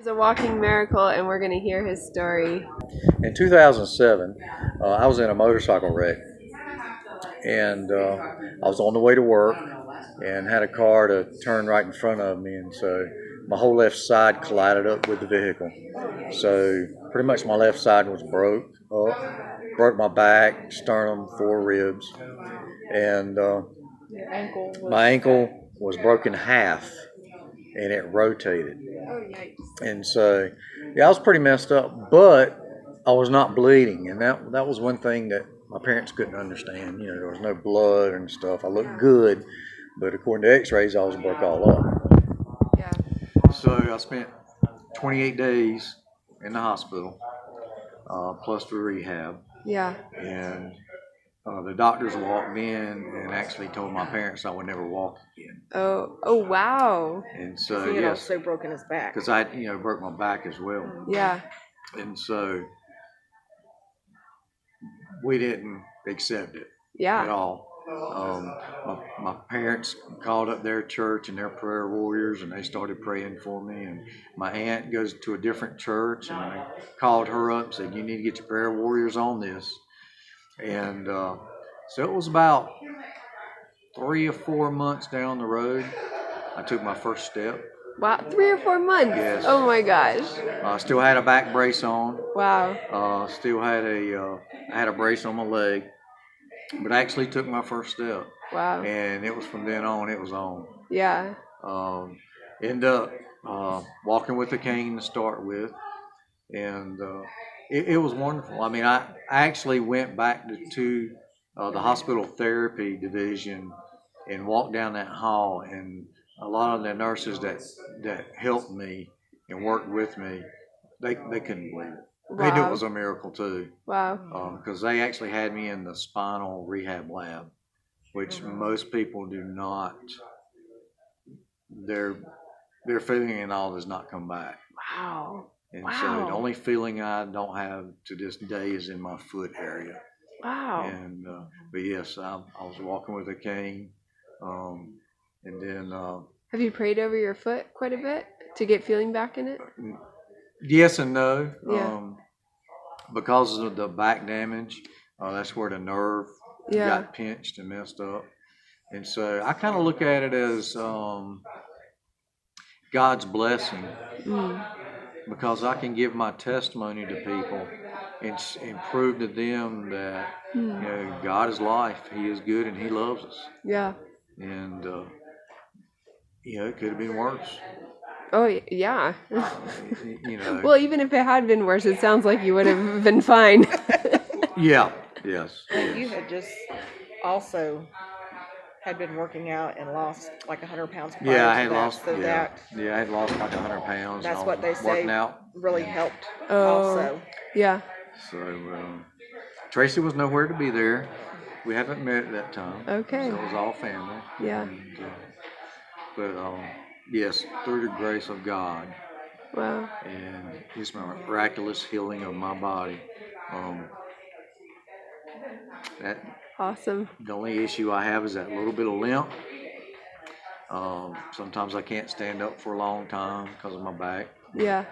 He's a walking miracle, and we're going to hear his story. In 2007, I was in a motorcycle wreck, and I was on the way to work and had a car to turn right in front of me, and so my whole left side collided up with the vehicle. So pretty much my left side was broke my back, sternum, 4 ribs, and my ankle was broken in half, and it rotated. Oh, yikes. And so, yeah, I was pretty messed up, but I was not bleeding, and that was one thing that my parents couldn't understand. You know, there was no blood and stuff. I looked good, but according to X-rays, I was broke all up. Yeah. So I spent 28 days in the hospital, plus the rehab. Yeah. And the doctors walked in and actually told my parents I would never walk again. Oh, wow. And so, he had also broken his back. because I, broke my back as well. Yeah. And so we didn't accept it Yeah. at all. My parents called up their church and their prayer warriors, and they started praying for me. And my aunt goes to a different church, and I called her up and said, "You need to get your prayer warriors on this." And so it was about 3 or 4 months down the road, I took my first step. Wow. 3 or 4 months? Yes. Oh, my gosh. I still had a back brace on. Wow. Still had I had a brace on my leg, but I actually took my first step. Wow. And it was from then on, it was on. Yeah. End up walking with a cane to start with, and it was wonderful. I mean, I actually went back to the hospital therapy division and walked down that hall, and a lot of the nurses that helped me and worked with me, they couldn't believe it. Wow. They knew it was a miracle too. Wow. Because they actually had me in the spinal rehab lab, which most people do not. Their feeling and all does not come back. Wow. And Wow. so the only feeling I don't have to this day is in my foot area. Wow. And but yes, I was walking with a cane, and then Have you prayed over your foot quite a bit to get feeling back in it? yes and no. Yeah. Because of the back damage, that's where the nerve Yeah. got pinched and messed up. And so I kind of look at it as God's blessing, because I can give my testimony to people and prove to them that God is life. He is good and He loves us. Yeah. And it could have been worse. Oh, yeah. Well, even if it had been worse, it sounds like you would have been fine. yeah, yes. And you had just also had been working out and lost like 100 pounds. Yeah, I to had that, lost. So I had lost like 100 pounds. that's what they say working out. really helped. Oh. Also, Yeah. So Tracy was nowhere to be there. We haven't met at that time. Okay. So it was all family. Yeah. And, but yes, through the grace of God Wow. and His miraculous healing of my body, that Awesome. the only issue I have is that little bit of limp. Sometimes I can't stand up for a long time because of my back. Yeah.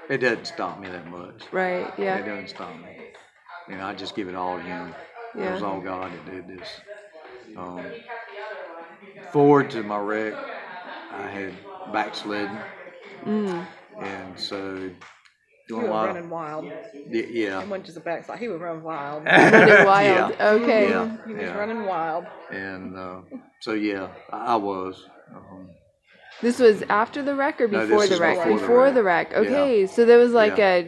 It doesn't stop me that much. Right. Yeah. It doesn't stop me. I just give it all to Him. Yeah. It was all God that did this. Forward to my wreck, I had backslidden, and so you doing were a lot. running wild. Yeah. And went to the backside. He was running wild. Running wild. Yeah. Okay. Yeah. He was running wild. And so yeah, I was. This was after the wreck or No, before this the is wreck? before the wreck. wreck. Okay. So there was like Yeah.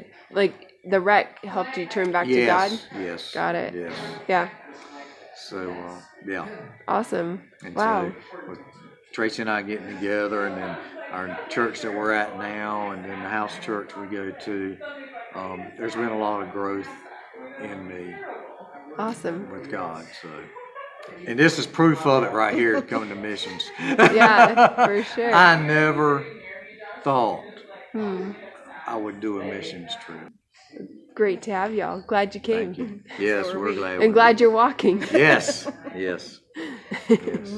the wreck helped you turn back to Yes. God? Yes. Got it. Yes. Yeah. So yeah. Awesome. And Wow. so with Tracy and I getting together, and then our church that we're at now, and then the house church we go to, there's been a lot of growth in me Awesome. with God. So, and this is proof of it right here coming to missions. Yeah, for sure. I never thought I would do a missions trip. Great to have y'all. Glad you came. Thank you. Yes, we're glad. And glad you're walking. Yes, yes, yes.